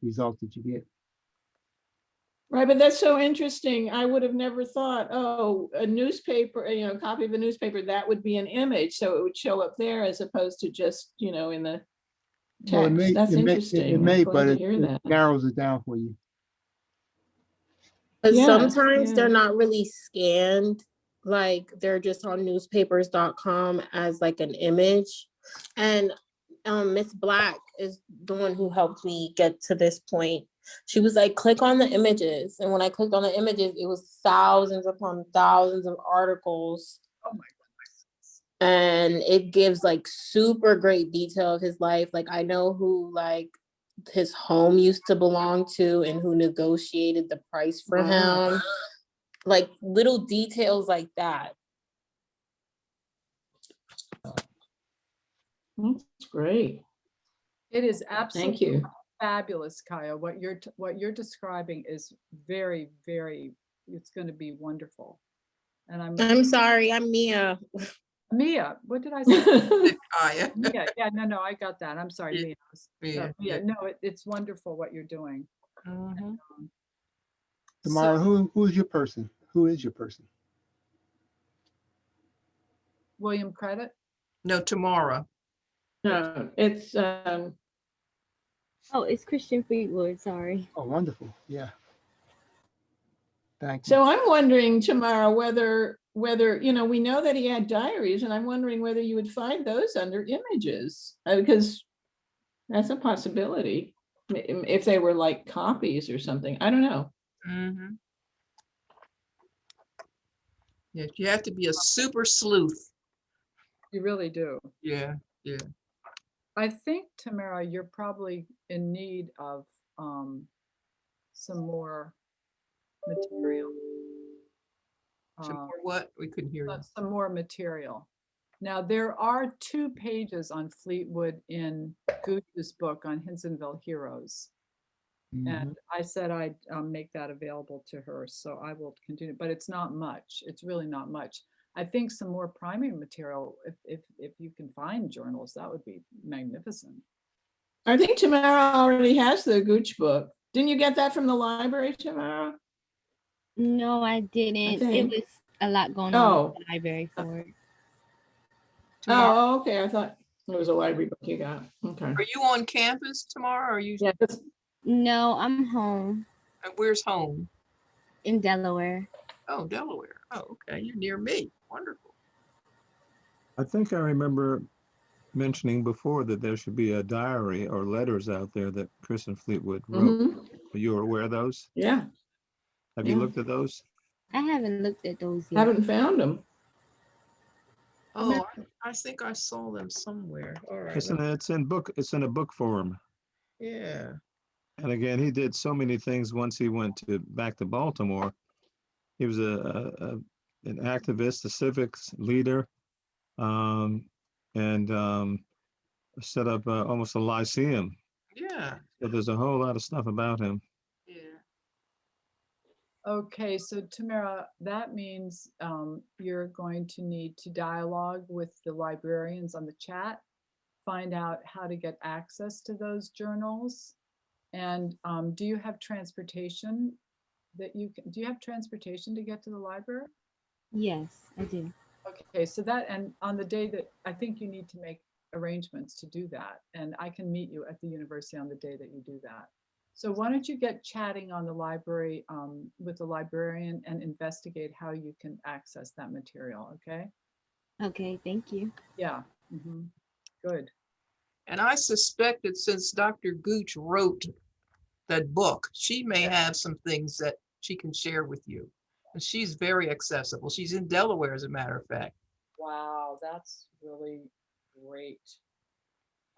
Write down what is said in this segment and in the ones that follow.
results that you get. Right, but that's so interesting. I would have never thought, oh, a newspaper, a copy of a newspaper, that would be an image, so it would show up there as opposed to just, in the Well, text. That's interesting. I'm but glad to it hear that. narrows it down for you. But Yes, sometimes they're yes. not really scanned, like they're just on newspapers.com as like an image. And Miss Black is the one who helped me get to this point. She was like, click on the images. And when I clicked on the images, it was thousands upon thousands of articles. Oh my And it gives like super great detail of his life. Like I know who like his home used to belong to and who negotiated the price for Wow. him. Like little details like that. That's great. It is Thank absolutely you. fabulous, Kaya. What you're describing is very, very, it's going to be wonderful. And I'm sorry, I'm Mia. Mia, what did I say? Kaya. Mia, yeah, no, I got that. I'm sorry, Yeah, Mia. yeah. No, it's wonderful what you're doing. Mhm. Tamara, So, who's your person? Who is your person? William Credit? No, tomorrow. No, it's Oh, it's Christian Fleetwood. Sorry. Oh, wonderful. Yeah. Thank you. so I'm wondering, Tamara, whether we know that he had diaries, and I'm wondering whether you would find those under images, because that's a possibility if they were like copies or something. I don't know. Mhm. Yes, you have to be a super sleuth. You really do. Yeah, yeah. I think, Tamara, you're probably in need of some more material. Some more what? We couldn't hear you. Some more material. Now, there are 2 pages on Fleetwood in Gooch's book on Hinsonville Heroes. Mhm. And I said I'd make that available to her, so I will continue, but it's not much. It's really not much. I think some more primary material, if you can find journals, that would be magnificent. I think Tamara already has the Gooch book. Didn't you get that from the library, Tamara? No, I didn't. It think. was a lot going on Oh. with the library for it. Tomorrow. Oh, okay. I thought it was a library book you got. Okay. Are you on campus tomorrow? Or are you? Yeah, No, I'm home Where's home? in Delaware. Oh, Delaware. Oh, okay. You're near me. Wonderful. I think I remember mentioning before that there should be a diary or letters out there that Kristen Fleetwood wrote. Mhm. Are you aware of those? Yeah. Have you Yeah. looked at those? I haven't looked at those yet. Haven't found them. Oh, I think I saw them somewhere. All right. It's in a book form. Yeah. And again, he did so many things once he went back to Baltimore. He was an activist, a civics leader, and set up almost a lyceum. Yeah. So there's a whole lot of stuff about him. Yeah. okay, so Tamara, that means you're going to need to dialogue with the librarians on the chat, find out how to get access to those journals. And do you have transportation do you have transportation to get to the library? Yes, I do. Okay, so that, and on the day that, I think you need to make arrangements to do that. And I can meet you at the university on the day that you do that. So why don't you get chatting on the library with the librarian and investigate how you can access that material, okay? Okay, thank you. Yeah, good. And I suspect that since Dr. Gooch wrote that book, she may have some things that she can share with you. And she's very accessible. She's in Delaware, as a matter of fact. Wow, that's really great.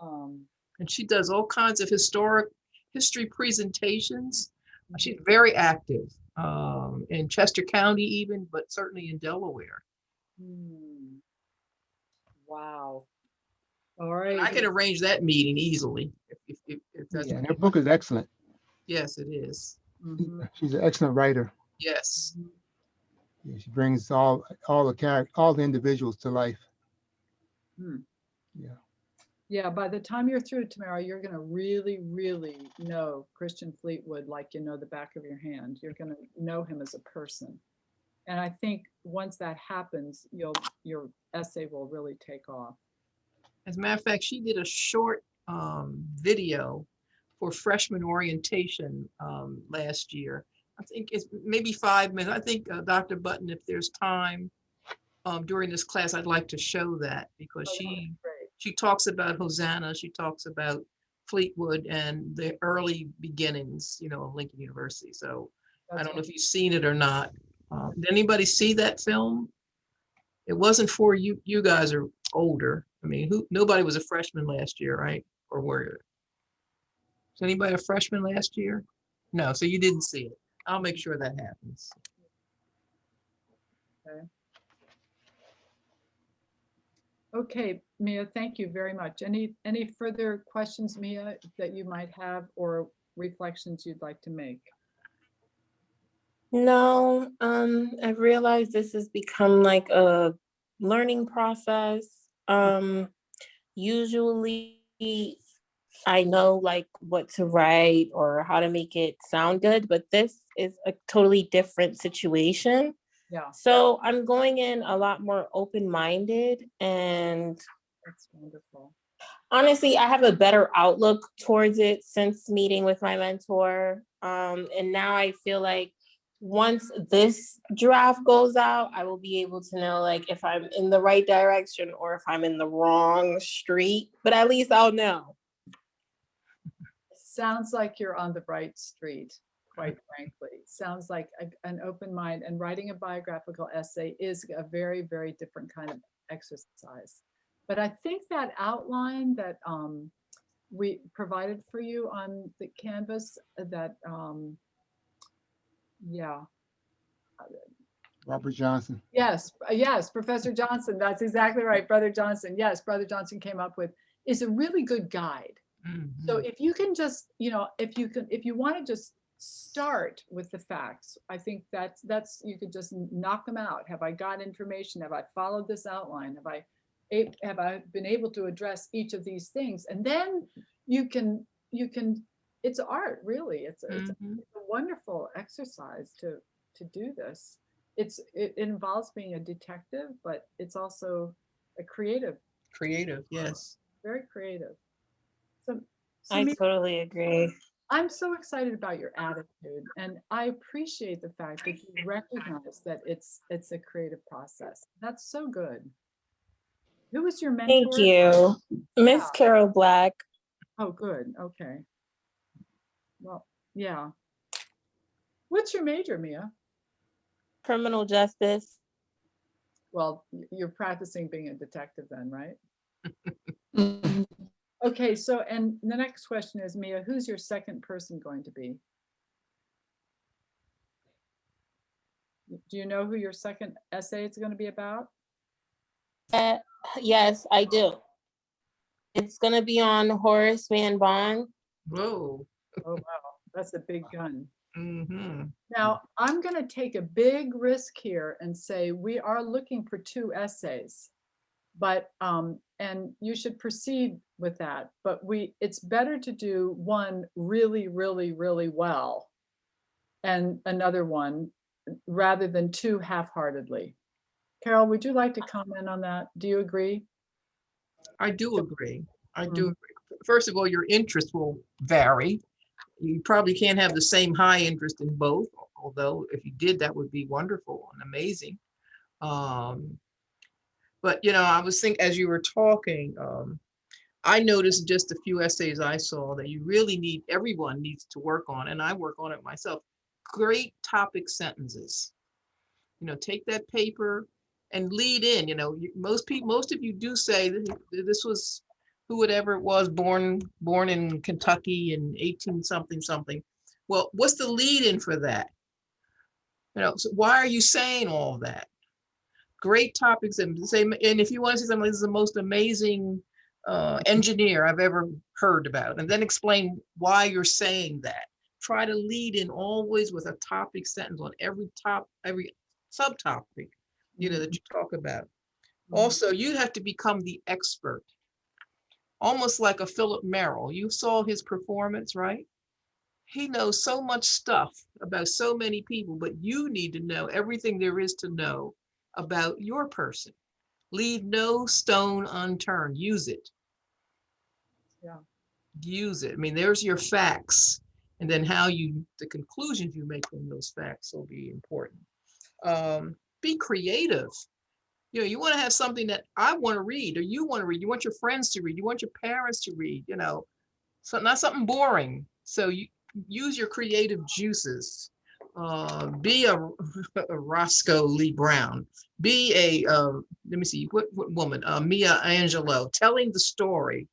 And she does all kinds of history presentations. She's very active in Chester County even, but certainly in Delaware. Wow. All right. I can arrange that meeting easily. If that's Yeah, what and her you book want. is excellent. Yes, it is. She's an excellent writer. Yes. Yeah, she brings all the individuals to life. Hmm. Yeah. Yeah, by the time you're through tomorrow, you're gonna really, really know Christian Fleetwood like you know the back of your hand. You're gonna know him as a person. And I think once that happens, your essay will really take off. As a matter of fact, she did a short video for freshman orientation last year. I think it's maybe 5 minutes. I think Dr. Button, if there's time during this class, I'd like to show that because Oh, that would be great. she talks about Hosanna, she talks about Fleetwood and the early beginnings, of Lincoln University. So I That's don't know if you've seen it or not. Did anybody see that film? It wasn't for you. You guys are older. I mean, nobody was a freshman last year, right? Or were you? Was anybody a freshman last year? No, so you didn't see it. I'll make sure that happens. Okay, Mia, thank you very much. Any further questions, Mia, that you might have or reflections you'd like to make? No, I've realized this has become like a learning process. Usually I know like what to write or how to make it sound good, but this is a totally different situation. Yeah, So I'm going in a lot more open-minded, and that's wonderful. honestly, I have a better outlook towards it since meeting with my mentor. And now I feel like once this draft goes out, I will be able to know like if I'm in the right direction or if I'm in the wrong street, but at least I'll know. Sounds like you're on the right street, quite frankly. Sounds like an open mind, and writing a biographical essay is a very, very different kind of exercise. But I think that outline that we provided for you on the canvas, that, yeah. Robert Johnson. Yes, yes, Professor Johnson, that's exactly right. Brother Johnson, yes, Brother Johnson came up with, is a really good guide. So if you can just, if you want to just start with the facts, I think that's you could just knock them out. Have I got information? Have I followed this outline? Have I been able to address each of these things? And then you can, it's art, really. It's a wonderful exercise to do this. It involves being a detective, but it's also a creative, Yes. very creative. So I Mia, totally agree. I'm so excited about your attitude, and I appreciate the fact that you recognize that it's a creative process. That's so good. Who was your mentor? Thank you. Miss Yeah. Carol Black. Oh, good. Okay. Well, yeah. What's your major, Mia? Criminal justice. Well, you're practicing being a detective then, right? Mhm. Okay, so, and the next question is, Mia, who's your second person going to be? Do you know who your second essay is going to be about? Yes, I do. It's gonna be on Horace Van Bond. Whoa. Oh, wow, that's a big gun. Mm-hmm. Now, I'm going to take a big risk here and say we are looking for 2 essays, but and you should proceed with that. But it's better to do one really, really, really well and another one rather than 2 half-heartedly. Carol, would you like to comment on that? Do you agree? I do agree. First of all, your interest will vary. You probably can't have the same high interest in both, although if you did, that would be wonderful and amazing. But I was thinking as you were talking, I noticed just a few essays I saw that everyone needs to work on, and I work on it myself. Great topic sentences. Take that paper and lead in. Most of you do say this was whoever it was born in Kentucky in 18 something. Well, what's the lead in for that? So why are you saying all that? Great topics, and if you want to say something, this is the most amazing engineer I've ever heard about, and then explain why you're saying that. Try to lead in always with a topic sentence on every subtopic, that you talk about. Also, you have to become the expert. almost like a Philip Merrill. You saw his performance, right? He knows so much stuff about so many people, but you need to know everything there is to know about your person. Leave no stone unturned. Use it. Yeah. Use it. I mean, there's your facts. And then the conclusions you make from those facts will be important. Be creative. You know, you want to have something that I want to read or you want to read. You want your friends to read. You want your parents to read, you know, so not something boring. So you use your creative juices. Be a Roscoe Lee Brown. Be a, let me see, what woman? Mia Angelou, telling the story,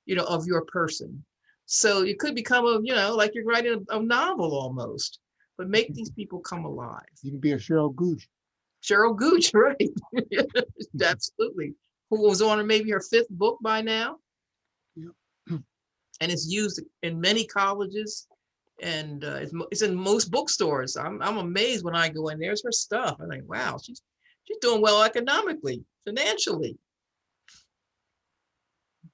you know, of your person. So it could become a, you know, like you're writing a novel almost, but make these people come alive. You can be a Cheryl Gooch. Cheryl Gooch, right? Absolutely. Who was on maybe her 5th book by now. Yep. And it's used in many colleges and it's in most bookstores. I'm amazed when I go in, there's her stuff. I'm like, wow, she's doing well economically, financially.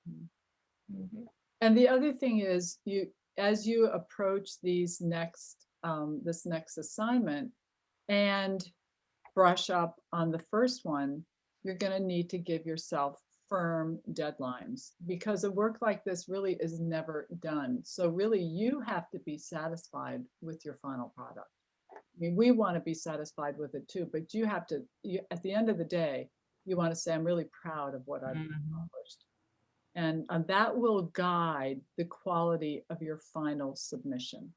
Mhm. And the other thing is as you approach these this next assignment and brush up on the first one, you're going to need to give yourself firm deadlines because a work like this really is never done. So really you have to be satisfied with your final product. I mean, we want to be satisfied with it too, but you have to, at the end of the day, you want to say, I'm really proud of what I've accomplished. And that will guide the quality of your final submission.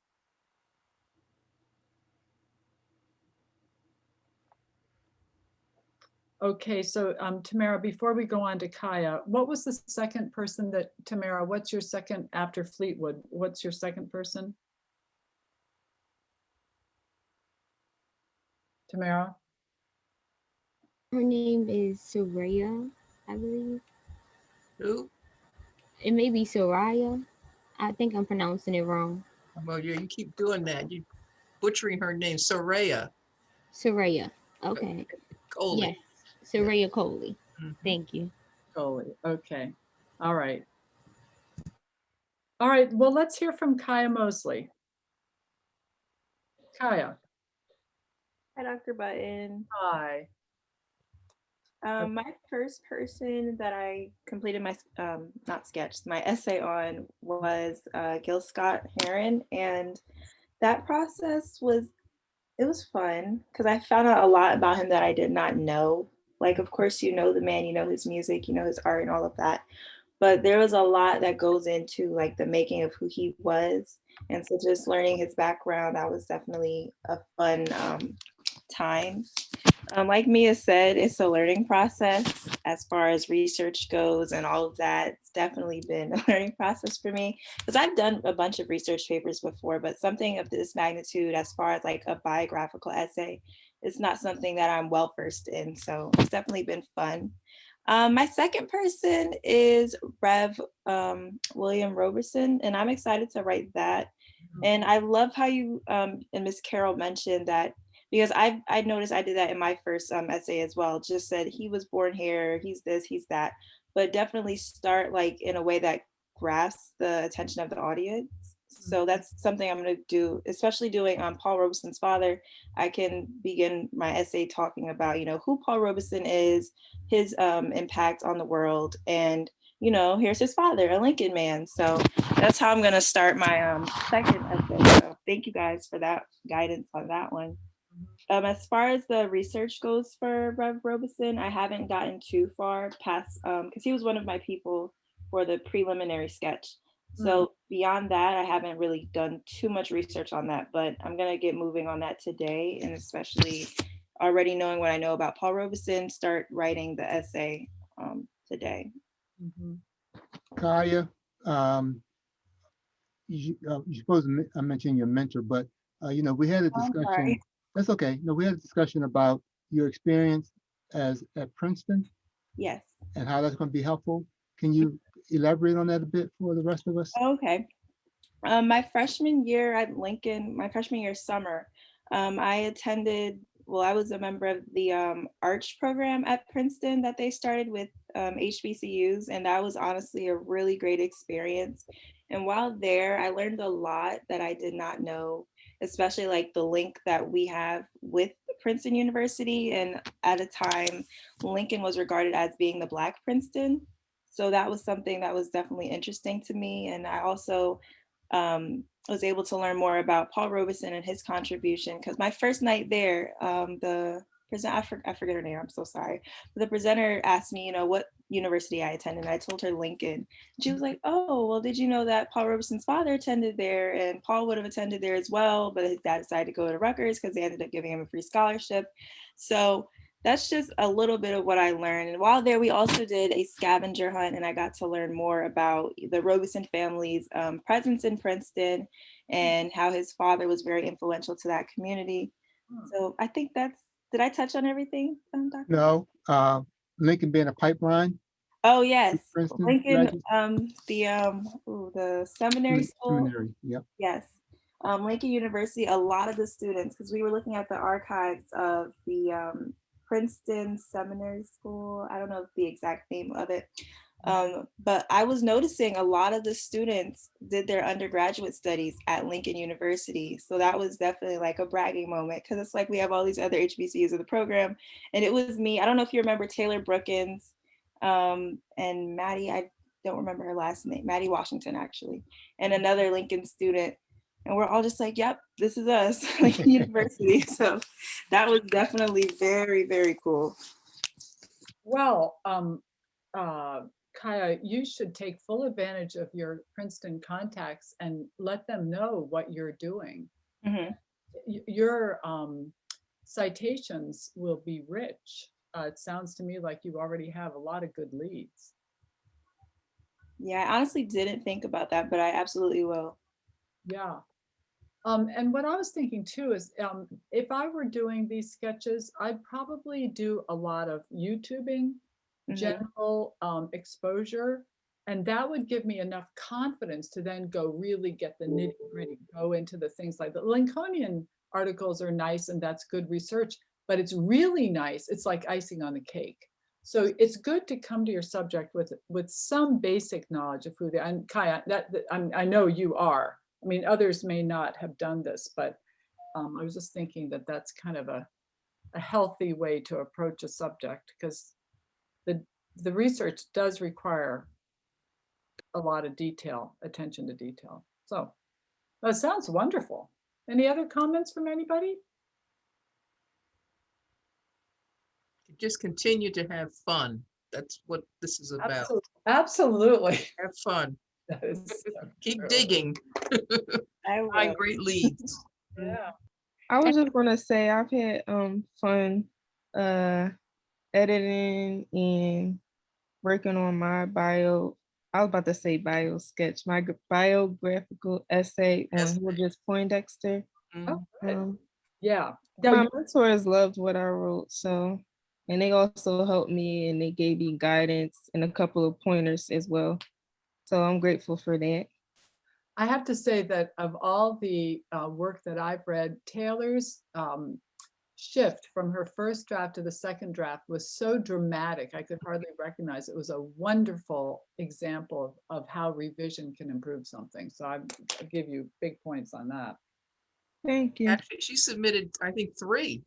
Okay, so Tamara, before we go on to Kaya, what was the second person that, Tamara, what's your second after Fleetwood? What's your second person? Tamara? Her name is Soraya, I believe. Who? It may be Soraya. I think I'm pronouncing it wrong. Well, yeah, you keep doing that. You butchering her name, Soraya Soraya. Okay. Coley. Yes. Soraya Coley. Mhm. Thank you. Coley. Okay. All right. All right. Well, let's hear from Kaya Mosley. Kaya. Hi, Dr. Button. Hi. My first person that I completed my, not sketch, my essay on was Gil Scott Heron. And that process was fun because I found out a lot about him that I did not know. Like, of course, you know the man, you know his music, you know his art and all of that. But there was a lot that goes into like the making of who he was. And so just learning his background, that was definitely a fun time. Like Mia said, it's a learning process as far as research goes and all of that. It's definitely been a learning process for me because I've done a bunch of research papers before, but something of this magnitude as far as like a biographical essay is not something that I'm well versed in. So it's definitely been fun. My second person is Rev William Roberson, and I'm excited to write that. And I love how you and Miss Carol mentioned that because I noticed I did that in my first essay as well. Just said he was born here, he's this, he's that, but definitely start like in a way that grasps the attention of the audience. So that's something I'm going to do, especially doing Paul Robeson's father. I can begin my essay talking about, you know, who Paul Robeson is, his impact on the world, and you know, here's his father, a Lincoln man. So that's how I'm going to start my second essay. So thank you guys for that guidance on that one. As far as the research goes for Rev Robeson, I haven't gotten too far past, because he was one of my people for the preliminary sketch. So beyond that, I haven't really done too much research on that, but I'm going to get moving on that today. And especially already knowing what I know about Paul Robeson, start writing the essay today. Kaya, you're supposed to mention your mentor, but you know, we had a discussion. sorry. That's okay. No, we had a discussion about your experience at Princeton Yes. and how that's going to be helpful. Can you elaborate on that a bit for the rest of us? Okay. My freshman year at Lincoln, my freshman year summer, I attended, well, I was a member of the Arch program at Princeton that they started with HBCUs, and that was honestly a really great experience. And while there, I learned a lot that I did not know, especially like the link that we have with Princeton University. And at a time, Lincoln was regarded as being the Black Princeton. So that was something that was definitely interesting to me. And I also was able to learn more about Paul Robeson and his contribution, because my first night there, the present, I forget her name, I'm so sorry. But the presenter asked me, what university I attended, and I told her Lincoln. She was like, oh, well, did you know that Paul Robeson's father attended there, and Paul would have attended there as well, but his dad decided to go to Rutgers because they ended up giving him a free scholarship. So that's just a little bit of what I learned. And while there, we also did a scavenger hunt, and I got to learn more about the Robeson family's presence in Princeton and how his father was very influential to that community. So I think did I touch on everything, Dr.? No, Lincoln being a pipeline. Oh, yes. Princeton Lincoln, graduate. the seminary school. Seminary, yep. Yes. Lincoln University, a lot of the students, because we were looking at the archives of the Princeton Seminary School. I don't know the exact name of it. But I was noticing a lot of the students did their undergraduate studies at Lincoln University. So that was definitely like a bragging moment, because it's like we have all these other HBCUs of the program. And it was me. I don't know if you remember Taylor Brookins and Maddie, I don't remember her last name, Maddie Washington, actually, and another Lincoln student. And we're all just like, yep, this is us, Lincoln University. So that was definitely very, very cool. Well, Kaya, you should take full advantage of your Princeton contacts and let them know what you're doing. Mhm. Your citations will be rich. It sounds to me like you already have a lot of good leads. Yeah, I honestly didn't think about that, but I absolutely will. Yeah. And what I was thinking too is if I were doing these sketches, I'd probably do a lot of YouTubing, general exposure, and that would give me enough confidence to then go really get the nitty gritty, go into the things like the Lincolnian articles are nice and that's good research, but it's really nice. It's like icing on the cake. So it's good to come to your subject with some basic knowledge of who they are. And Kaya, I know you are. I mean, others may not have done this, but I was just thinking that that's kind of a healthy way to approach a subject, because the research does require a lot of detail, attention to detail. So that sounds wonderful. Any other comments from anybody? Just continue to have fun. That's what this is about. Absolutely. Have fun. That is so Keep true. digging. I Find will. great leads. Yeah. I was just gonna say I've had fun editing and working on my I was about to say bio sketch, my biographical essay on Essay. Hildreth Poindexter. Oh, good. Yeah. My mentors loved what I wrote, so, and they also helped me and they gave me guidance and a couple of pointers as well. So I'm grateful for that. I have to say that of all the work that I've read, Taylor's shift from her first draft to the second draft was so dramatic, I could hardly recognize it. It was a wonderful example of how revision can improve something. So I give you big points on that. Thank you. Actually, she submitted, I think, three.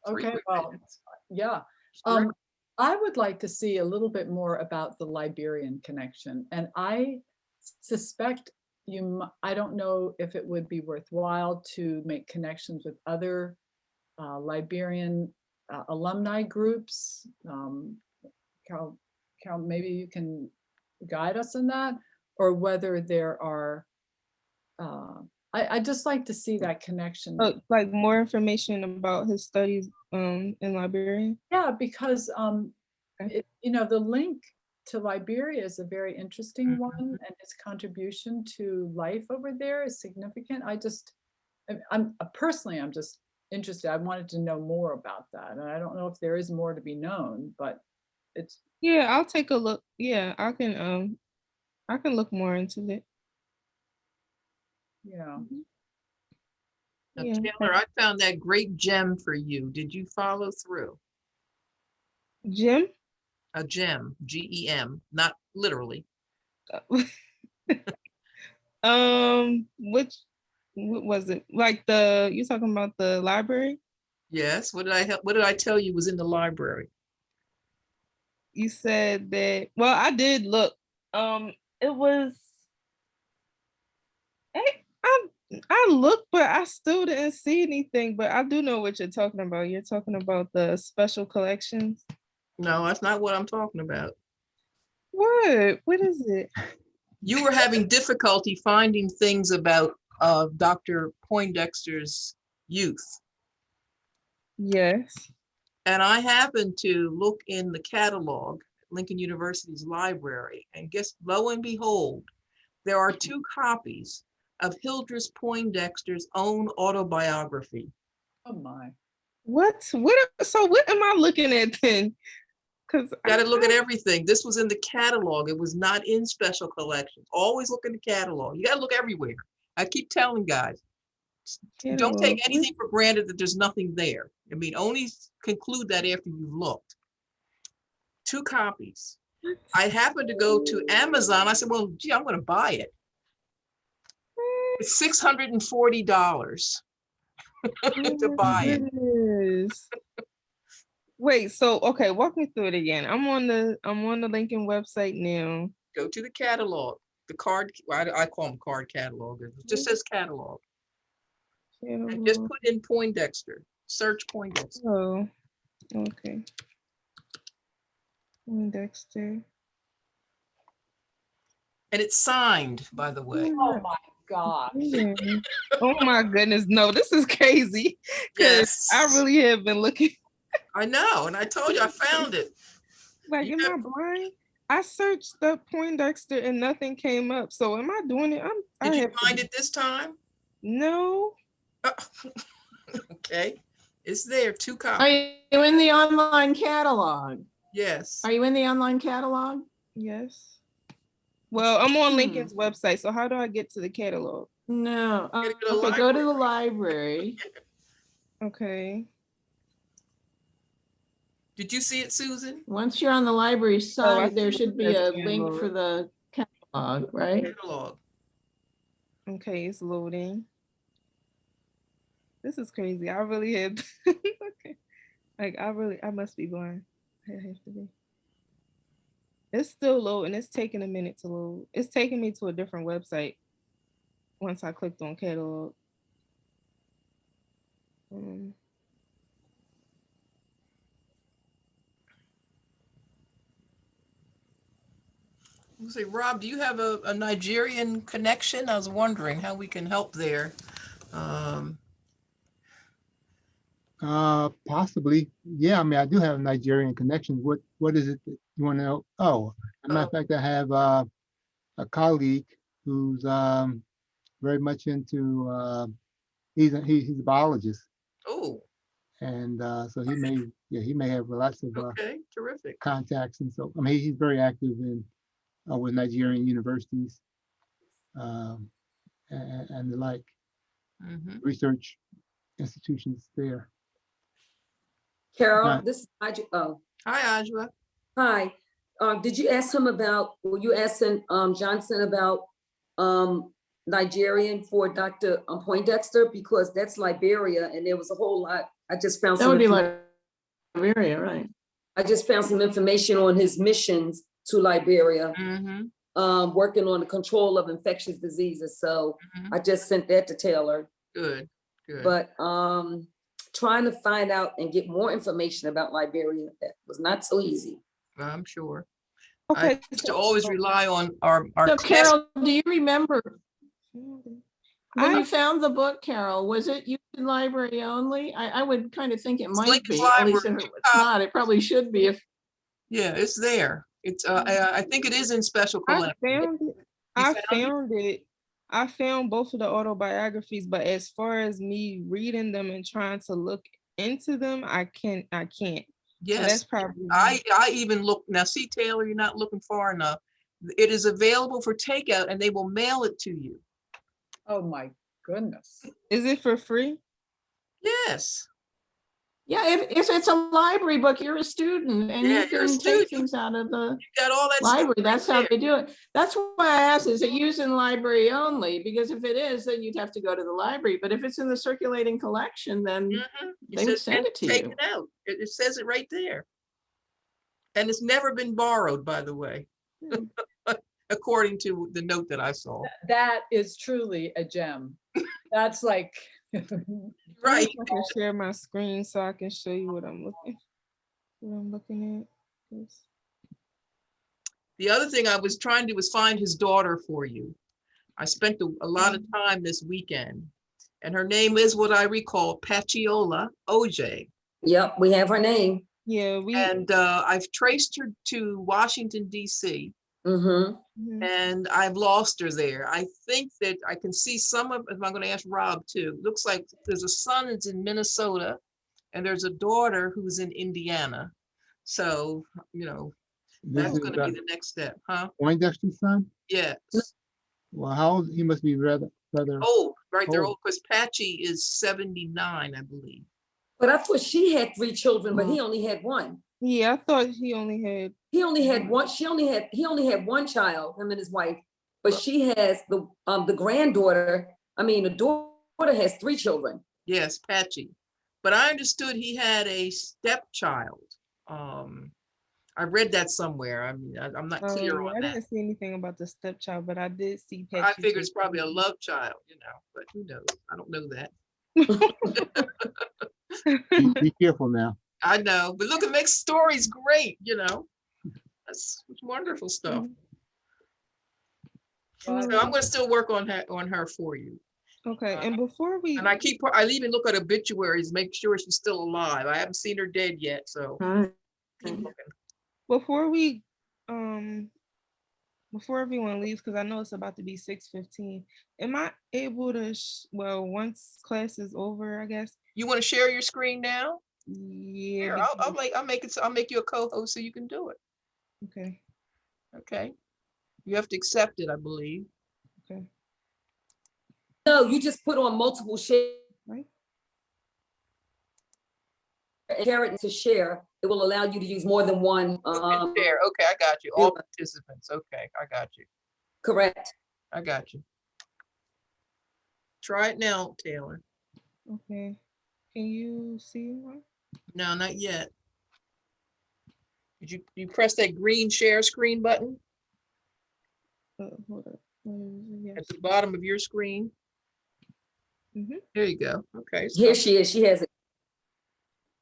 Okay, well, revisions. yeah. Sure. I would like to see a little bit more about the Liberian connection. And I suspect I don't know if it would be worthwhile to make connections with other Liberian alumni groups. Carol, maybe you can guide us in that, or whether there are, I'd just like to see that connection. Like more information about his studies in Liberia? Yeah, because Okay. the link to Liberia is a very interesting one, and his contribution to life over there is significant. I'm personally, I'm just interested. I wanted to know more about that, and I don't know if there is more to be known, but it's. Yeah, I'll take a look. Yeah, I can look more into it. Yeah. Now, Yeah. Taylor, I found that great gem for you. Did you follow through? Jim? A gem, G-E-M, not literally. Which what was it? Like you talking about the library? Yes, what did I tell you was in the library? You said that, well, I did look. It was I looked, but I still didn't see anything. But I do know what you're talking about. You're talking about the special collections. No, that's not what I'm talking about. What? What is it? You were having difficulty finding things about Dr. Poindexter's youth. Yes. And I happened to look in the catalog, Lincoln University's library, and guess, lo and behold, there are 2 copies of Hildreth Poindexter's own autobiography. Oh, my. What? So what am I looking at then? Because Got to look at everything. This was in the catalog. It was not in special collections. Always look in the catalog. You got to look everywhere. I keep telling guys, don't take anything for granted that there's nothing there. I mean, only conclude that after you've looked. 2 copies. I happened to go to Amazon. I said, well, gee, I'm going to buy it. It's $640 to buy it. Wait, so okay, walk me through it again. I'm on the Lincoln website now. Go to the catalog, the card, I call them card catalog. It just says catalog. And just put in Poindexter, search Poindexter. Oh, okay. Poindexter. And it's signed, by the way. Oh, my gosh. Oh my goodness, no, this is crazy. Yes. I really have been looking. I know, and I told you I found it. Like, am I blind? I searched the Poindexter and nothing came up. So am I doing it? Did you find it this time? No. Okay, it's there, 2 Are copies. you in the online catalog? Yes. Are you in the online catalog? Yes. Well, I'm on Lincoln's website. So how do I get to the catalog? No. You gotta go to the Okay, go to the library. Okay. Did you see it, Susan? Once you're on the library I site, there see should be there's a link for the catalog, right? Catalog. Okay, it's loading. This is crazy. I really had okay. Like I must be blind. I have to be. It's still loading. It's taking a minute to load. It's taking me to a different website once I clicked on catalog. Say, Rob, do you have a Nigerian connection? I was wondering how we can help there. Possibly. Yeah, I mean, I do have Nigerian connections. What is it that you want to know? Oh, as a matter of fact, I have a colleague who's very much into, he's a biologist. Oh, And so he may have lots of okay, terrific. contacts. And so, I mean, he's very active in with Nigerian universities and the like, research institutions there. Carol, Right. this is Hi, Ajwa. hi. Did you ask him about, were you asking Johnson about Nigerian for Dr. Poindexter? Because that's Liberia and there was a whole lot. I just found That some would be infor- Liberia, right? I just found some information on his missions to Liberia, working on the control of infectious diseases. So I just sent that to Taylor. Good, good. But trying to find out and get more information about Liberia, that was not so easy. I'm sure. Okay. I used to always rely on our So test. Carol, do you remember when you found the book, Carol, was it used in library only? I would kind of think it might Lincoln be, at least if Library. it's not, it probably should be if. Yeah, it's there. It's I think it is in special collections. I found it. I found both of the autobiographies, but as far as me reading them and trying to look into them, I can't. So Yes, that's probably I even look now. See, Taylor, you're not looking far enough. It is available for takeout, and they will mail it to you. Oh, my goodness. Is it for free? Yes. Yeah, if it's a library book, you're a student and Yeah, you you're a can student. take things out of the You got all that stuff library. right That's how there. they do it. That's why I asked, is it used in library only? Because if it is, then you'd have to go to the library. But if it's in the circulating collection, then Mhm. It they would says, send "And it to take you. it out." It says it right there. And it's never been borrowed, by the way, Hmm. according to the note that I saw. That is truly a gem. That's like, Right. I can share my screen so I can show you what I'm looking at. Yes. The other thing I was trying to do was find his daughter for you. I spent a lot of time this weekend, and her name is what I recall, Paciola OJ. Yep, we have her name. Yeah, we. And I've traced her to Washington, D.C., Mm-hmm. Mhm. and I've lost her there. I think that I can see some of, if I'm going to ask Rob too, looks like there's a son that's in Minnesota, and there's a daughter who's in Indiana. So, you know, This that's is going to be the next step, huh? Poindexter's son? Yes. Well, how old? He must be rather. Oh, right, they're old. old, because Patchy is 79, I believe. But I thought she had 3 children, but he only had 1. Yeah, I thought he only had. He only had 1, he only had 1 child, him and his wife. But she has the granddaughter, the daughter has 3 children. Yes, Patchy. But I understood he had a stepchild. I read that somewhere. I'm not clear on I that. didn't see anything about the stepchild, but I did see. I Patchy figure it's with probably a him. love child, but who knows? I don't know that. Be careful now. I know, but look, it makes stories great, That's wonderful stuff. So I'm going to still work on her for you. Okay, and before we. And I even look at obituaries, make sure she's still alive. I haven't seen her dead yet, so keep looking. Before we, before everyone leaves, because I know it's about to be 6:15, am I able to, once class is over, I guess? You want to share your screen now? Yeah. Here, I'll make you a co-host so you can do it. Okay. Okay. You have to accept it, I believe. Okay. No, you just put on multiple share. Right. Share it to share. It will allow you to use more than one. There. Okay, I got you. All participants. Okay, I got you. Correct. I got you. Try it now, Taylor. Okay. Can you see one? No, not yet. Did you press that green share screen button Hold up. Yes. at the bottom of your screen? Mhm. There you go. Okay. Here she is. She has it.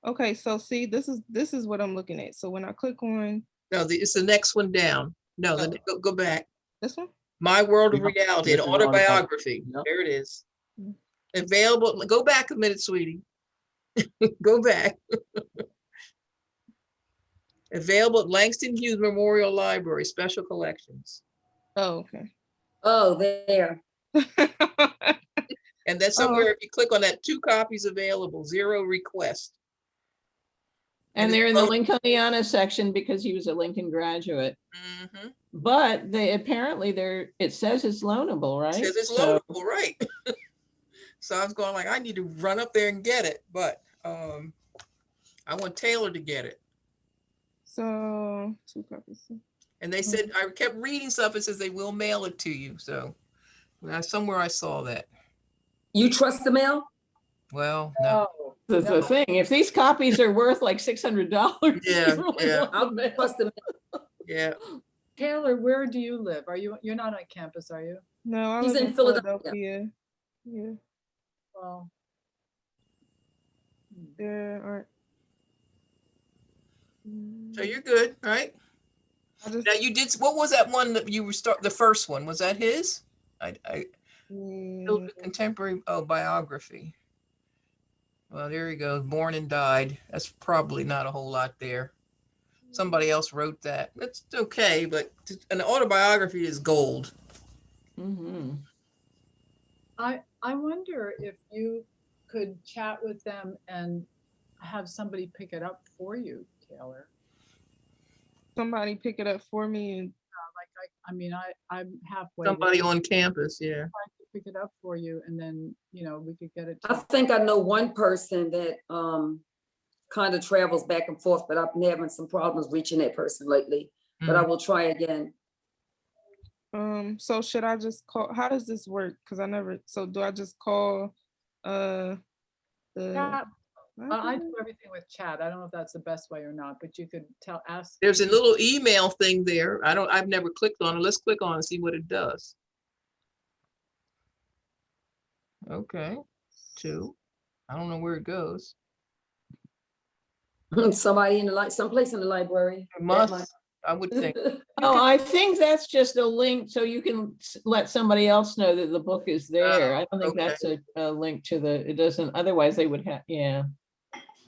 Okay, so see, this is what I'm looking at. So when I click on No, it's the next one down. No, go back. this one. My World of Yep, Reality, an this is autobiography. Yep. There it is. Mhm. Available. Go back a minute, sweetie. Go back. Available at Langston Hughes Memorial Library, Special Collections. Oh, okay. Oh, there. And then somewhere, if you click on that, 2 copies available, 0 request. And it's they're in the loaded. Lincolniana section because he was a Lincoln graduate. Mhm. But it says it's loanable, right? Says it's So- loadable, right? So I was going like, I need to run up there and get it, but I want Taylor to get it. So 2 copies. And they said, I kept reading stuff, it says they will mail it to you. So somewhere I saw that. You trust the mail? Well, no. oh, The thing, if these copies are worth like $600, you Yeah, really yeah. want I'll the mail. trust the mail. Yeah. Taylor, where do you live? You're not on campus, are you? No, I He's live in in Philadelphia. Philadelphia. Yeah, Well, there aren't. So you're good, right? I just, Now you did, what was that one that you were the first one? Was that his? yeah. Contemporary, biography. Well, there he goes, born and died. That's probably not a whole lot there. Somebody else wrote that. That's okay, but an autobiography is gold. Mhm. I wonder if you could chat with them and have somebody pick it up for you, Taylor. Somebody pick it up for me and I'm halfway. Somebody there, on campus, yeah. trying to pick it up for you, and then we could get it. I think I know one person that kind of travels back and forth, but I've been having some problems reaching that person lately, but I will try again. So should I just call, how does this work? Cause I never, so do I just call, the? Chat. I do everything with chat. I don't know if that's the best way or not, but you could ask. There's a little email thing there. I've never clicked on it. Let's click on it and see what it does. Okay, 2. I don't know where it goes. Somebody in the someplace in the library. It must, I would think. Oh, I think that's just a link, so you can let somebody else know that the book is there. I don't think okay. that's a link to it doesn't, otherwise they would have, yeah,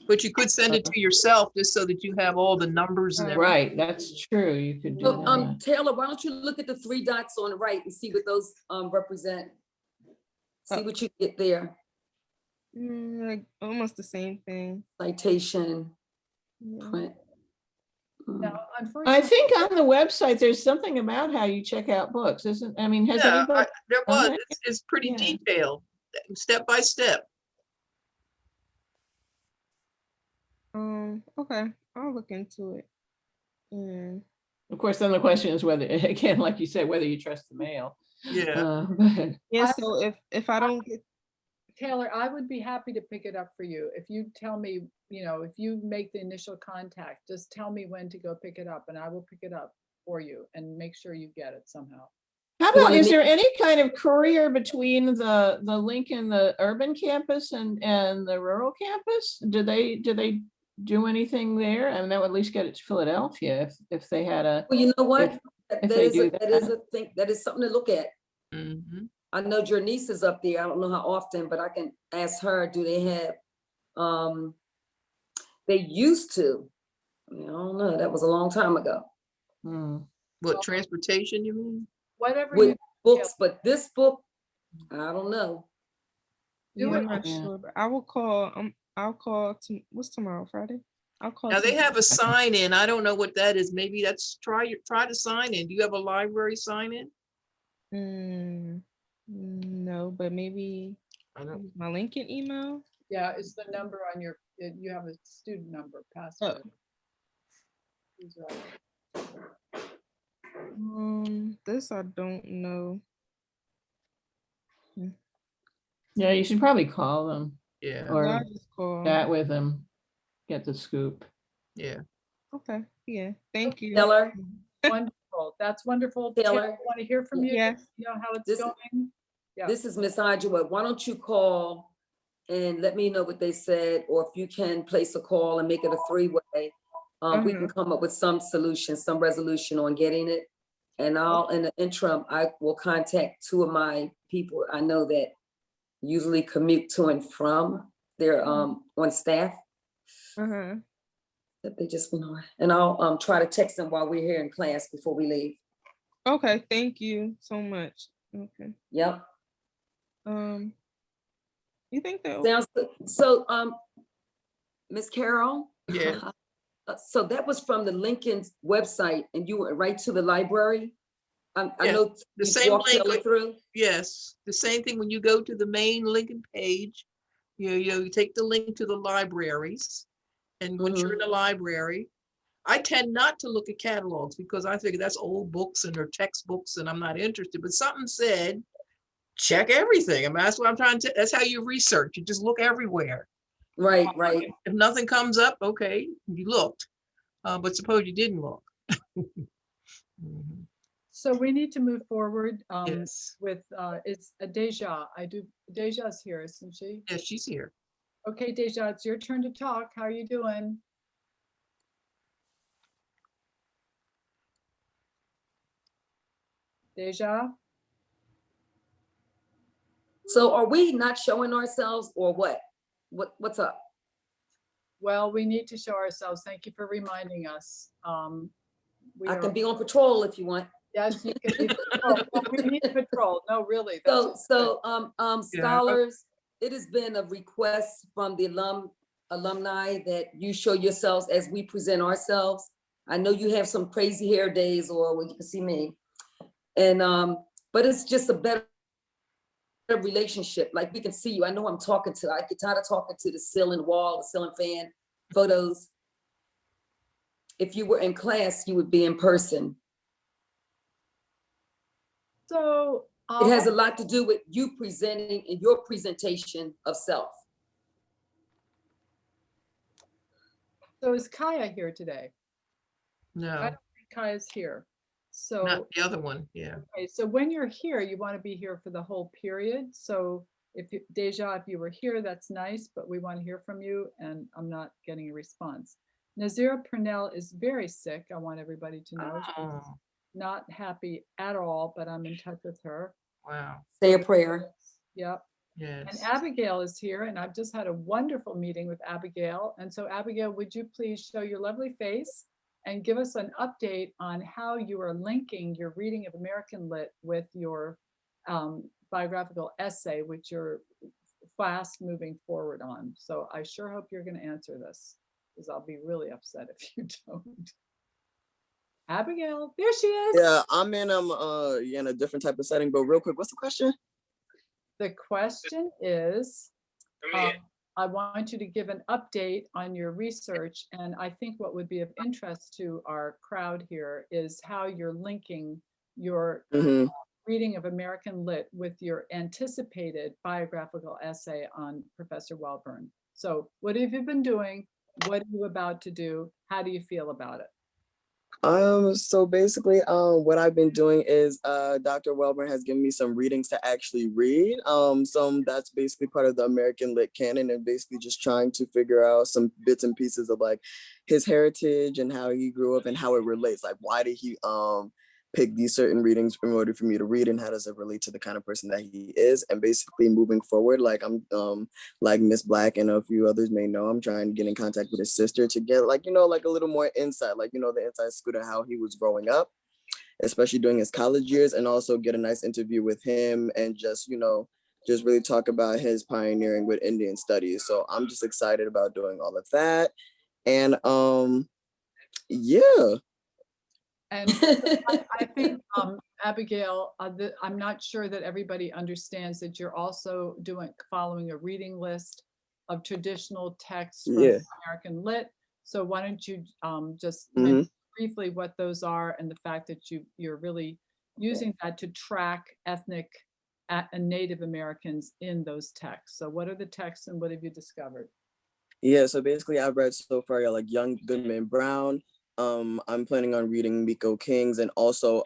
But you could send it to yourself just so that you have all the numbers and everything. right, that's true, you could do So, that. Taylor, why don't you look at the 3 dots on the right and see what those represent? See what you get there. Like almost the same thing. Citation, Yeah. print. Now, I unfortunately, think on the website, there's something about how you check out books, isn't, I mean, has Yeah, anybody? there was, Okay. it's pretty Yeah. detailed, step by step. Okay, I'll look into it. And Of course, then the question is whether, again, like you said, whether you trust the mail. Yeah, But yeah, I- so if I don't get, Taylor, I would be happy to pick it up for you. If you tell me, if you make the initial contact, just tell me when to go pick it up and I will pick it up for you and make sure you get it somehow. how You about, wanna is make- there any kind of courier between the Lincoln, the urban campus and the rural campus? Do they do anything there? I mean, that would at least get it to Philadelphia if they had a, Well, you know what? If- That if that they is, do that is that. a thing, that is something to look at. mhm. I know your niece is up there. I don't know how often, but I can ask her, do they have, they used to. I mean, I don't know, that was a long time ago. hmm. What, transportation, you mean? Whatever With you, books, but this book, I don't know. yeah, Do I'm it. not Yeah. sure, but I will call, I'll call, what's tomorrow, Friday? I'll call. Now, they tomorrow. have a sign in, I don't know what that is, maybe that's, try to sign in. Do you have a library sign in? No, but maybe I don't, use my Lincoln email. yeah, it's the number on your, you have a student number password. He's right. This I don't know. Yeah, you should probably call them yeah, or I'll just call. chat with them, get the scoop. yeah. Okay, yeah, thank you. Taylor, Wonderful. That's wonderful. Taylor. Want to hear from you? Yes. You know how it's This- going? Yeah. this is Miss Adjua. Why don't you call and let me know what they said, or if you can place a call and make it a 3-way. We can come up with some solution, some resolution on getting it. And in the interim, I will contact 2 of my people I know that usually commute to and from. They're on staff. That they just went on. And I'll try to text them while we're here in class before we leave. Okay, thank you so much. Okay. Yep. You think that? Sounds good. So, Ms. Carol? Yeah. So that was from the Lincoln's website and you went right to the library? I Yeah, know the you same walked link, Taylor through. Yes, the same thing when you go to the main Lincoln page, you take the link to the libraries. And once you're in the library, I tend not to look at catalogs because I figure that's old books and they're textbooks and I'm not interested, but something said, check everything. I mean, that's what I'm trying to, that's how you research. You just look everywhere. Right, right. If nothing comes up, okay, you looked, but suppose you didn't look. Mhm. So we need to move forward Yes, with, it's Deja. Deja's here, isn't she? yes, she's here. Okay, Deja, it's your turn to talk. How are you doing? Deja? So are we not showing ourselves or what? What's up? Well, we need to show ourselves. Thank you for reminding us. We I can are- be on patrol if you want. Yes, you can be patrol. Well, we need patrol. No, really. that's So, good. scholars, it has been a request from the alumni that you show yourselves as we present ourselves. I know you have some crazy hair days or well, you can see me. And, but it's just a better relationship. Like we can see you. I know I'm talking to, I get tired of talking to the ceiling wall, the ceiling fan. photos. If you were in class, you would be in person. So. It has a lot to do with you presenting in your presentation of self. So is Kaya here today? I No, don't think Kaya's here. So, not the other one. Yeah. okay, so when you're here, you want to be here for the whole period. So if Deja, if you were here, that's nice, but we want to hear from you and I'm not getting a response. Nazira Purnell is very sick. I want everybody to know. She's Oh, not happy at all, but I'm in touch with her. wow. Say a prayer. Yep. And Yes. Abigail is here, and I've just had a wonderful meeting with Abigail. And so Abigail, would you please show your lovely face and give us an update on how you are linking your reading of American Lit with your biographical essay, which you're fast moving forward on. So I sure hope you're going to answer this, because I'll be really upset if you don't. Abigail, there she is. Yeah, I'm in in a different type of setting, but real quick, what's the question? The question is, I want you to give an update on your research. And I think what would be of interest to our crowd here is how you're linking your Mm-hmm. reading of American Lit with your anticipated biographical essay on Professor Wellborn. So what have you been doing? What are you about to do? How do you feel about it? So basically, what I've been doing is, Dr. Wellborn has given me some readings to actually read. Some that's basically part of the American Lit canon, and basically just trying to figure out some bits and pieces of like his heritage and how he grew up and how it relates. Like, why did he pick these certain readings in order for me to read, and how does it relate to the kind of person that he is? And basically moving forward, like I'm like Miss Black and a few others may know, I'm trying to get in contact with his sister to get like, like a little more insight, like, the inside scoop of how he was growing up, especially during his college years, and also get a nice interview with him and just, just really talk about his pioneering with Indian studies. So I'm just excited about doing all of that. And yeah. And I think, Abigail, I'm not sure that everybody understands that you're also following a reading list of traditional texts from Yeah. American Lit. So why don't you just Mhm. mention briefly what those are, and the fact that you're really using that to track ethnic and Native Americans in those texts. So what are the texts and what have you discovered? Yeah, so basically I've read so far like Young Goodman Brown. I'm planning on reading Miko Kings, and also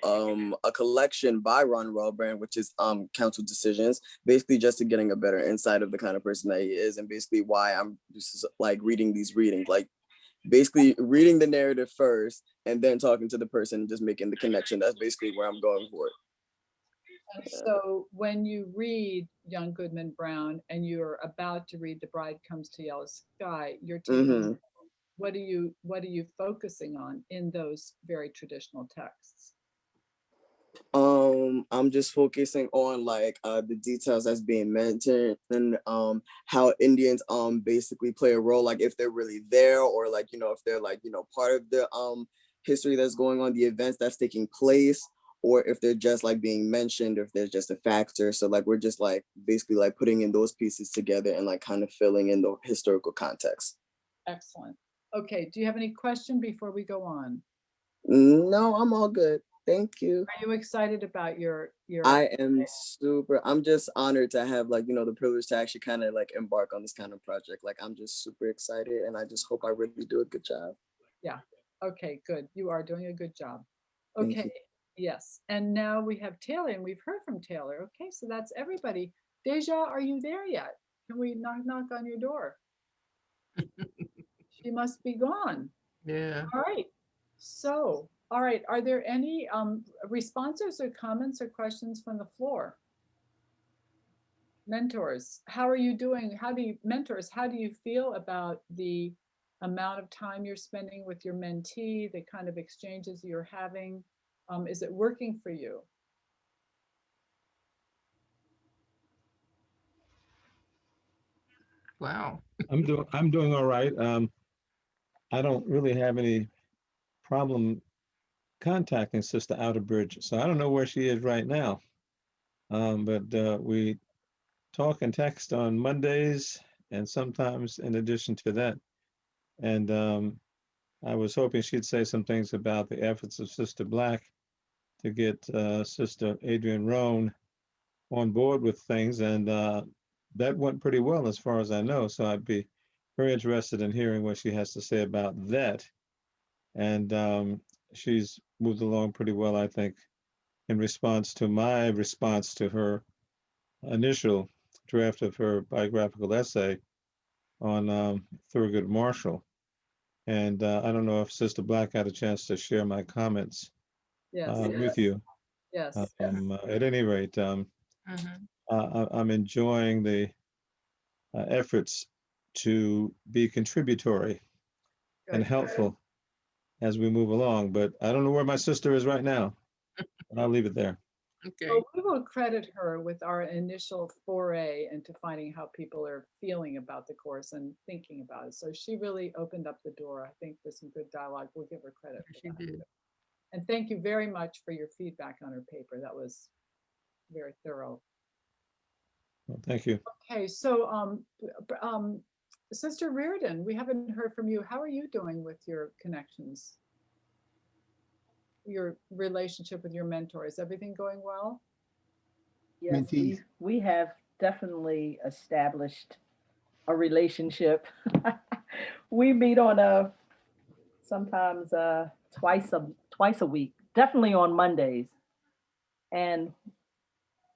a collection by Ron Wellborn, which is Council Decisions, basically just to getting a better insight of the kind of person that he is, and basically why I'm just like reading these readings, like basically reading the narrative first and then talking to the person, just making the connection. That's basically where I'm going for it. And so when you read Young Goodman Brown and you're about to read The Bride Comes to Yellow Sky, you're taking, Mhm. what are you focusing on in those very traditional texts? I'm just focusing on like the details that's being mentioned, and how Indians basically play a role, like if they're really there, or like if they're like part of the history that's going on, the events that's taking place, or if they're just like being mentioned, or if there's just a factor. So like we're just like basically like putting in those pieces together and like kind of filling in the historical context. Excellent. Okay, do you have any question before we go on? No, I'm all good. Thank you. Are you excited about your I am super, I'm just honored to have like, the privilege to actually kind of like embark on this kind of project. Like I'm just super excited, and I just hope I really do a good job. Yeah. Okay, good. You are doing a good job. Thank Okay. you. Yes. And now we have Taylor, and we've heard from Taylor. Okay, so that's everybody. Deja, are you there yet? Can we knock on your door? She must be gone. Yeah. All right. So, all right. Are there any responses or comments or questions from the floor? Mentors, how are you doing? Mentors, how do you feel about the amount of time you're spending with your mentee, the kind of exchanges you're having? Is it working for you? Wow. I'm doing all right. I don't really have any problem contacting Sister Outerbridge, so I don't know where she is right now. But we talk and text on Mondays, and sometimes in addition to that, And I was hoping she'd say some things about the efforts of Sister Black to get Sister Adrienne Roan on board with things. And that went pretty well as far as I know. So I'd be very interested in hearing what she has to say about that. And she's moved along pretty well, I think, in response to my response to her initial draft of her biographical essay on Thurgood Marshall. And I don't know if Sister Black had a chance to share my comments Yes, with you. yes. At any rate, I'm enjoying the efforts to be contributory and Good. helpful as we move along. But I don't know where my sister is right now. But I'll leave it there. Okay. Well, we will credit her with our initial foray into finding how people are feeling about the course and thinking about it. So she really opened up the door, I think, for some good dialogue. We'll give her credit for She that. did. And thank you very much for your feedback on her paper. That was very thorough. Well, thank you. Okay, so Sister Reardon, we haven't heard from you. How are you doing with your connections? Your relationship with your mentor, is everything going well? Yes, Mentees. we have definitely established a relationship. We meet on sometimes twice a week, definitely on Mondays, and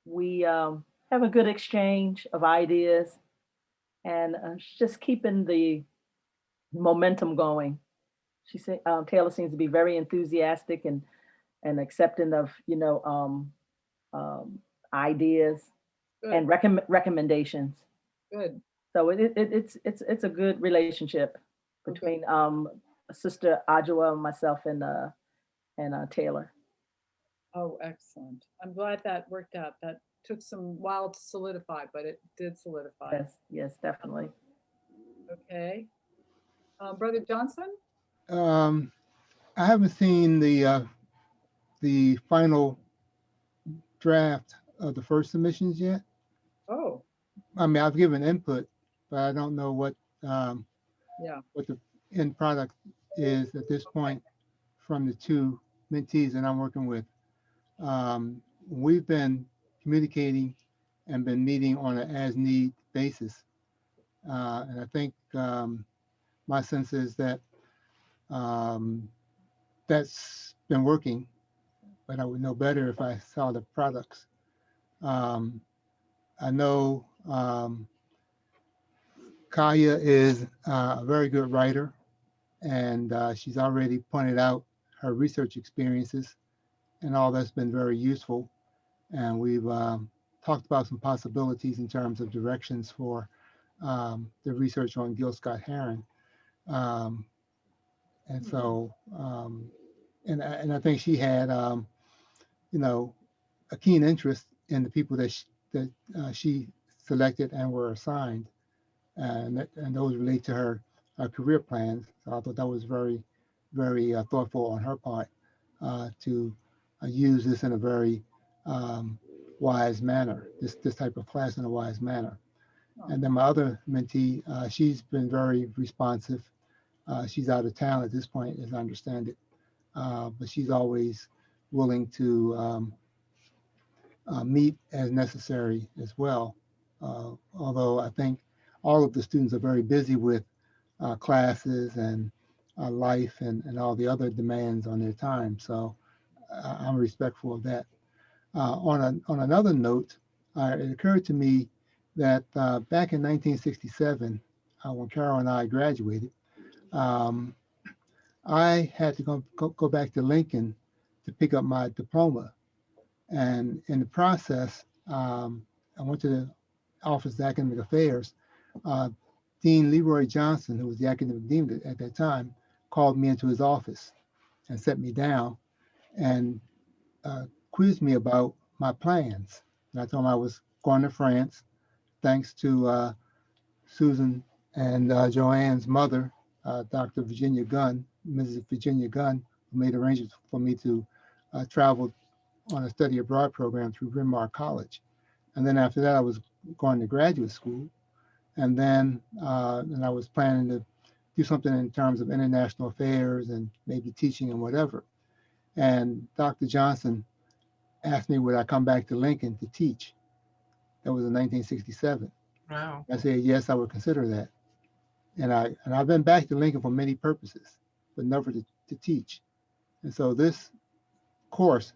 we have a good exchange of ideas and just keeping the momentum going. Taylor seems to be very enthusiastic and accepting of ideas and recommendations. Good. So it's a good relationship between Sister Adjoa, myself, and Taylor. Oh, excellent. I'm glad that worked out. That took some while to solidify, but it did solidify. Yes, definitely. Okay. Brother Johnson? I haven't seen the final draft of the first submissions yet. Oh, I mean, I've given input, but I don't know what yeah. what the end product is at this point from the two mentees that I'm working with. We've been communicating and been meeting on an as-need basis. And I think my sense is that that's been working, but I would know better if I saw the products. I know Kaya is a very good writer, and she's already pointed out her research experiences, and all that's been very useful. And we've talked about some possibilities in terms of directions for the research on Gil Scott Heron. And so, and I think she had, a keen interest in the people that she selected and were assigned, and those relate to her career plans. So I thought that was very, very thoughtful on her part to use this in a very wise manner, this type of class in a wise manner. And then my other mentee, she's been very responsive. She's out of town at this point, as I understand it, but she's always willing to meet as necessary as well. Although I think all of the students are very busy with classes and life and all the other demands on their time. So I'm respectful of that. On another note, it occurred to me that back in 1967, when Carol and I graduated, I had to go back to Lincoln to pick up my diploma. And in the process, I went to the Office of Academic Affairs. Dean Leroy Johnson, who was the academic dean at that time, called me into his office and set me down and quizzed me about my plans. And I told him I was going to France, thanks to Susan and Joanne's mother, Dr. Virginia Gunn, Mrs. Virginia Gunn, who made arrangements for me to travel on a study abroad program through Bryn Mawr College. And then after that, I was going to graduate school. And then and I was planning to do something in terms of international affairs and maybe teaching and whatever. And Dr. Johnson asked me would I come back to Lincoln to teach. That was in 1967. Wow. I said yes, I would consider that. And I've been back to Lincoln for many purposes, but never to teach. And so this course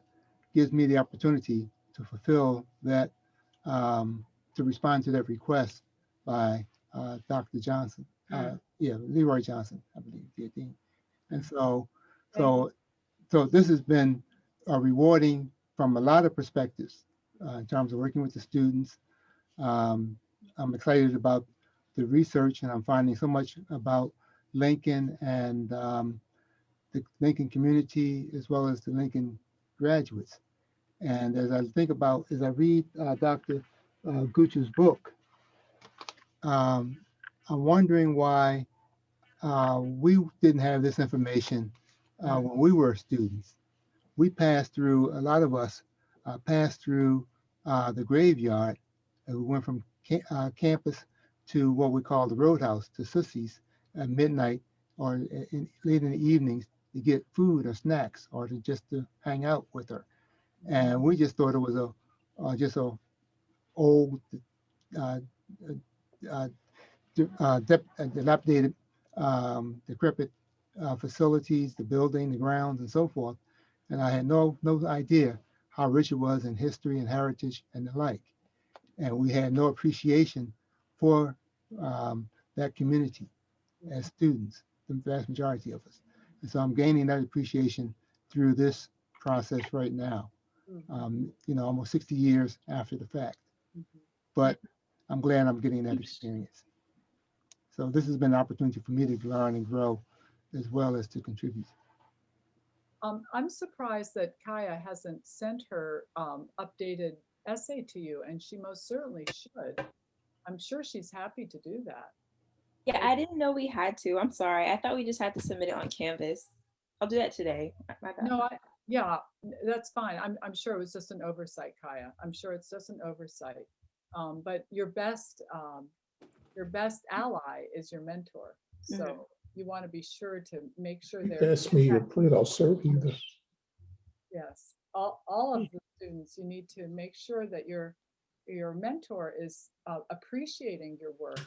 gives me the opportunity to fulfill that, to respond to that request by Dr. Johnson. Leroy Johnson, I believe, the dean. And so this has been rewarding from a lot of perspectives in terms of working with the students. I'm excited about the research, and I'm finding so much about Lincoln and the Lincoln community, as well as the Lincoln graduates. And as I read Dr. Gooch's book, I'm wondering why we didn't have this information when we were students. We passed through, a lot of us passed through the graveyard, and we went from campus to what we call the Roadhouse, to Susie's at midnight or late in the evenings to get food or snacks or just to hang out with her. And we just thought it was just a old, dilapidated, decrepit facilities, the building, the grounds, and so forth. And I had no idea how rich it was in history and heritage and the like. And we had no appreciation for that community as students, the vast majority of us. And so I'm gaining that appreciation through this process right now, almost 60 years after the fact. But I'm glad I'm getting that experience. So this has been an opportunity for me to learn and grow as well as to contribute. I'm surprised that Kaya hasn't sent her updated essay to you, and she most certainly should. I'm sure she's happy to do that. Yeah, I didn't know we had to. I'm sorry. I thought we just had to submit it on Canvas. I'll do that today. My bad. No, yeah, that's fine. I'm sure it was just an oversight, Kaya. I'm sure it's just an oversight. But your best ally is your mentor. So you want to be sure to make sure they're. Pass me your plate, I'll serve you this. Yes, all of the students, you need to make sure that your mentor is appreciating your work,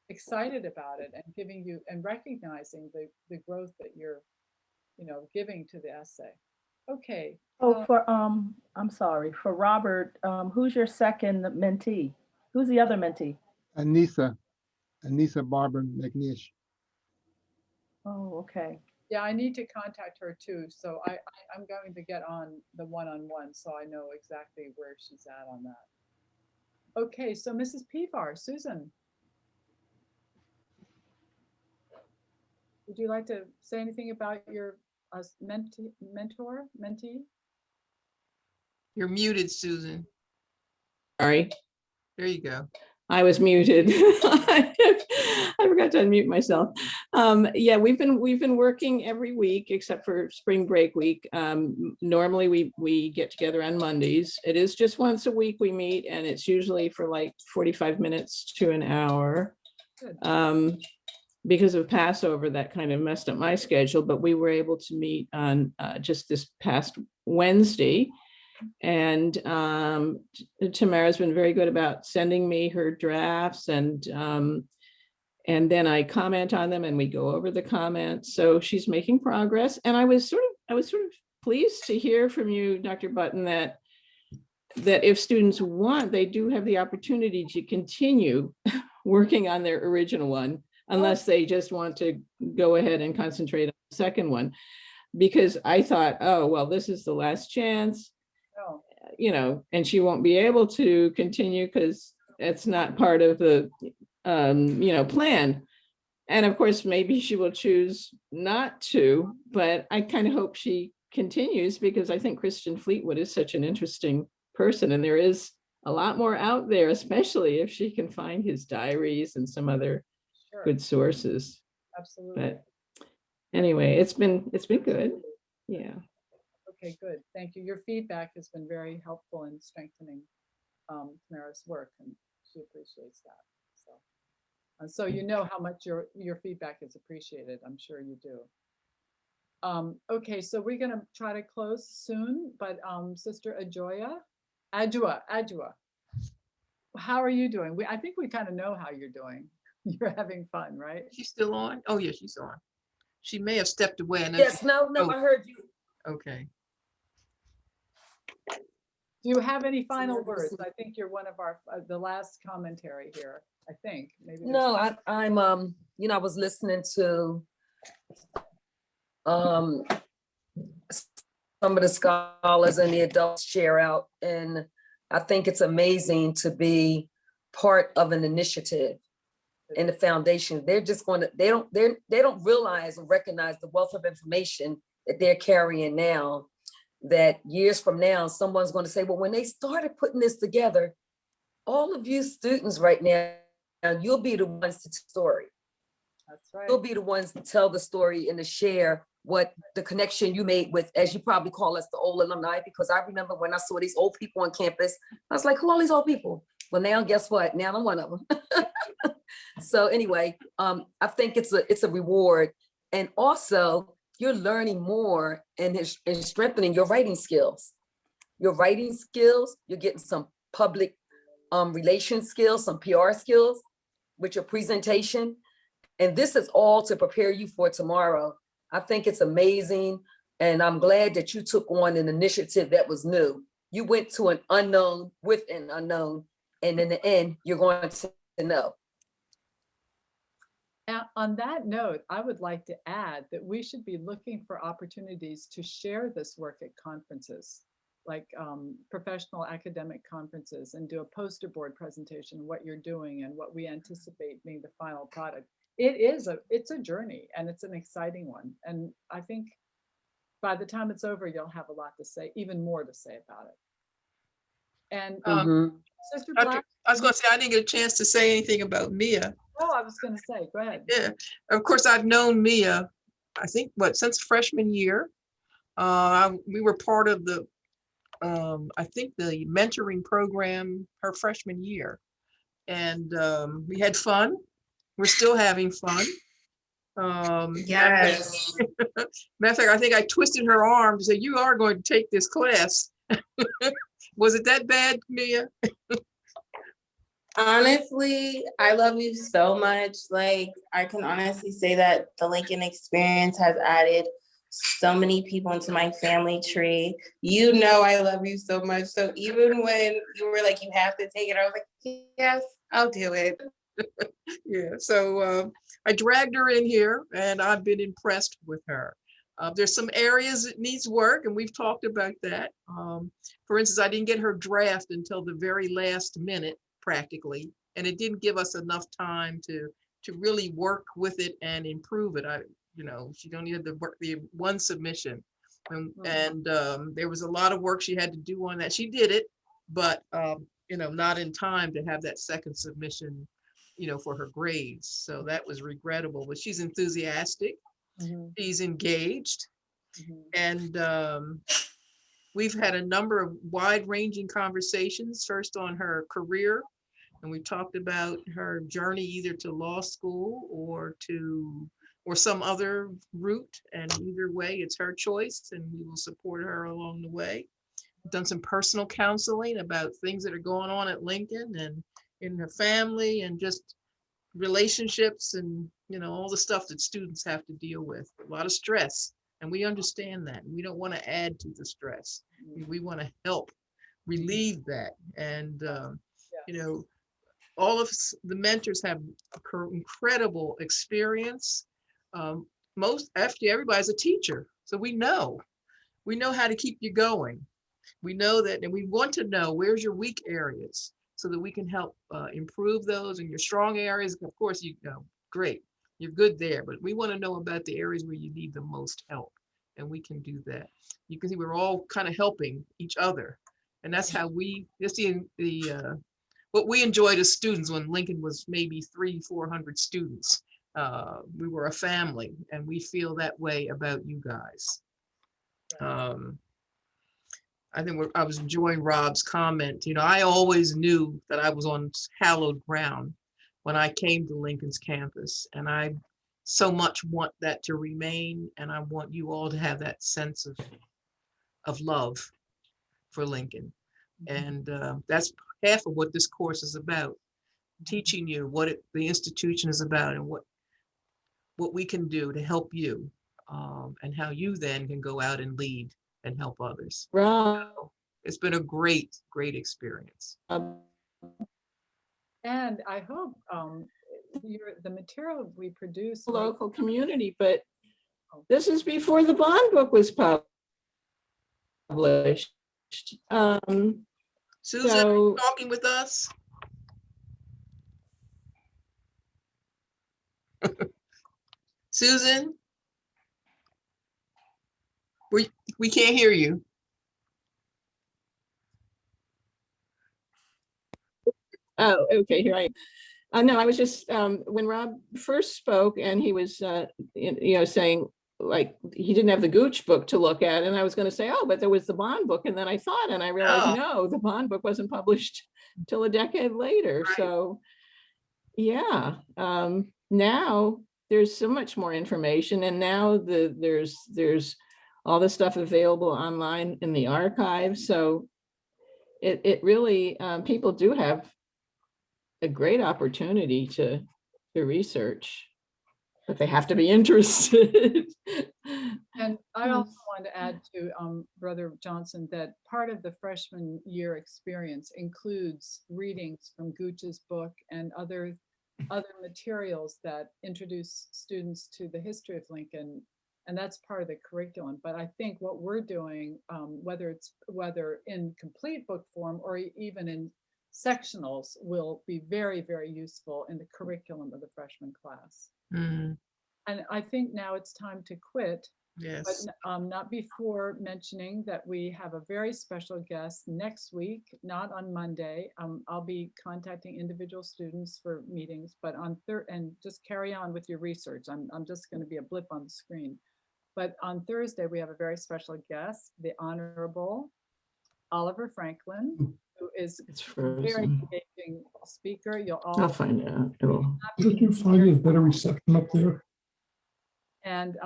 excited about it, and giving you and recognizing the growth that you're, giving to the essay. Okay. Oh, I'm sorry, for Robert, who's your second mentee? Who's the other mentee? Anissa Barber McNish. Oh, okay. Yeah, I need to contact her too. So I'm going to get on the one-on-one so I know exactly where she's at on that. Okay, so Mrs. Pivar, Susan. Would you like to say anything about your mentee? You're muted, Susan. Sorry, There you go. I was muted. I forgot to unmute myself. Yeah, we've been working every week except for spring break week. Normally we get together on Mondays. It is just once a week we meet, and it's usually for like 45 minutes to an hour. Because of Passover, that kind of messed up my schedule, but we were able to meet on just this past Wednesday. And Tamara's been very good about sending me her drafts, and then I comment on them and we go over the comments. So she's making progress. And I was sort of pleased to hear from you, Dr. Button, that if students want, they do have the opportunity to continue working on their original one, unless they just want to go ahead and concentrate on the second one. Because I thought, oh, well, this is the last chance. And she won't be able to continue because it's not part of the, plan. And of course, maybe she will choose not to, but I kind of hope she continues because I think Christian Fleetwood is such an interesting person, and there is a lot more out there, especially if she can find his diaries and some other good sources. Absolutely. But anyway, it's been good. Yeah. Okay, good. Thank you. Your feedback has been very helpful in strengthening Tamara's work, and she appreciates that. So, So you know how much your feedback is appreciated. I'm sure you do. Okay, so we're gonna try to close soon, but Sister Adjoa, how are you doing? I think we kind of know how you're doing. You're having fun, right? She's still on? Oh, yeah, she's on. She may have stepped away. I know Yes, she- no, oh, I heard you. Okay. Do you have any final we're words? listening. I think you're one of our, the last commentary here, I think. Maybe there's- No, I'm, you know, I was listening to some of the scholars and the adults share out, and I think it's amazing to be part of an initiative in the foundation. They're just going to, they don't realize or recognize the wealth of information that they're carrying now, that years from now, someone's going to say, well, when they started putting this together, all of you students right now, you'll be the ones to tell the story. That's right. You'll be the ones to tell the story and to share what the connection you made with, as you probably call us, the old alumni, because I remember when I saw these old people on campus, I was like, who are these old people? Well, now guess what? Now I'm one of them. So anyway, I think it's a reward. And also you're learning more and strengthening your writing skills. Your writing skills, you're getting some public relations skills, some PR skills with your presentation. And this is all to prepare you for tomorrow. I think it's amazing. And I'm glad that you took on an initiative that was new. You went to an unknown with an unknown. And in the end, you're going to know. On that note, I would like to add that we should be looking for opportunities to share this work at conferences, like professional academic conferences, and do a poster board presentation, what you're doing and what we anticipate being the final product. It's a journey, and it's an exciting one. And I think by the time it's over, you'll have a lot to say, even more to say about it. And Sister Black, I was going to say, I didn't get a chance to say anything about Mia. oh, I was going to say, go ahead. Yeah, of course, I've known Mia, I think, since freshman year. We were part of the, I think the mentoring program her freshman year. And we had fun. We're still having fun. Yes. Matter of fact, I think I twisted her arm to say, you are going to take this class. Was it that bad, Mia? Honestly, I love you so much. Like, I can honestly say that the Lincoln experience has added so many people into my family tree. You know I love you so much. So even when you were like, you have to take it, I was like, yes, I'll do it. Yeah, so I dragged her in here and I've been impressed with her. There's some areas that needs work, and we've talked about that. For instance, I didn't get her draft until the very last minute, practically, and it didn't give us enough time to really work with it and improve it. She only had the one submission, and there was a lot of work she had to do on that. She did it, but not in time to have that second submission, for her grades. So that was regrettable. But she's enthusiastic. She's engaged, and we've had a number of wide-ranging conversations, first on her career, and we talked about her journey either to law school or some other route, and either way, it's her choice, and we will support her along the way. We've done some personal counseling about things that are going on at Lincoln and in her family, and just relationships, and all the stuff that students have to deal with. A lot of stress, and we understand that. We don't want to add to the stress. We want to help relieve that. And all of the mentors have incredible experience. Everybody's a teacher, so we know how to keep you going. We know that, and we want to know where's your weak areas, so that we can help improve those. And your strong areas, of course, great, you're good there, but we want to know about the areas where you need the most help, and we can do that. You can see we're all kind of helping each other, and that's how what we enjoyed as students when Lincoln was maybe 300-400 students. We were a family, and we feel that way about you guys. I think I was enjoying Rob's comment. I always knew that I was on hallowed ground when I came to Lincoln's campus. And I so much want that to remain. And I want you all to have that sense of love for Lincoln. And that's half of what this course is about, teaching you what the institution is about and what we can do to help you, and how you then can go out and lead and help others. Rob, It's been a great, great experience. And I hope the material we produce. local community, but this is before the bond book was published. Susan, So- are you talking with us? Susan? We can't hear you. Oh, okay, here I am. No, I was just, when Rob first spoke and he was, saying like, he didn't have the Gooch book to look at, and I was gonna say, oh, but there was the bond book, and then I thought, and I realized, Oh. no, the bond book wasn't published till a decade later, Right. so. Yeah, now there's so much more information, and now there's all the stuff available online in the archive, so it really, people do have a great opportunity to research, but they have to be interested. And I also want to add to Brother Johnson that part of the freshman year experience includes readings from Gooch's book and other materials that introduce students to the history of Lincoln. And that's part of the curriculum. But I think what we're doing, whether in complete book form or even in sectionals, will be very, very useful in the curriculum of the freshman class. Mhm. And I think now it's time to quit, Yes. but not before mentioning that we have a very special guest next week, not on Monday. I'll be contacting individual students for meetings, but on and just carry on with your research. I'm just going to be a blip on the screen. But on Thursday, we have a very special guest, the Honorable Oliver Franklin, who is It's a very frozen. engaging speaker. You'll all I'll find out. It'll- Couldn't you find a better reception up there? And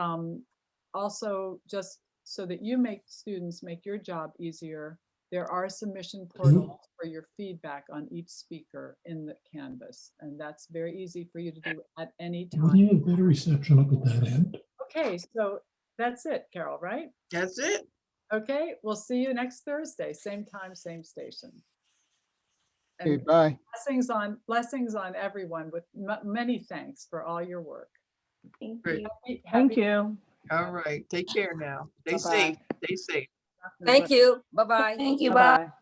also, just so that students make your job easier, there are submission portals for your feedback on each speaker in the Canvas. And that's very easy for you to do at any We time. need a better reception up at that end. Okay, so that's it, Carol, right? That's it. Okay, we'll see you next Thursday, same time, same station. Okay, And bye. blessings on everyone with many thanks for all your work. Thank Great. you. Thank you. All right. Take care now. Stay Bye-bye. safe. Stay safe. Thank you. Bye-bye. Thank you, bye. Bye-bye.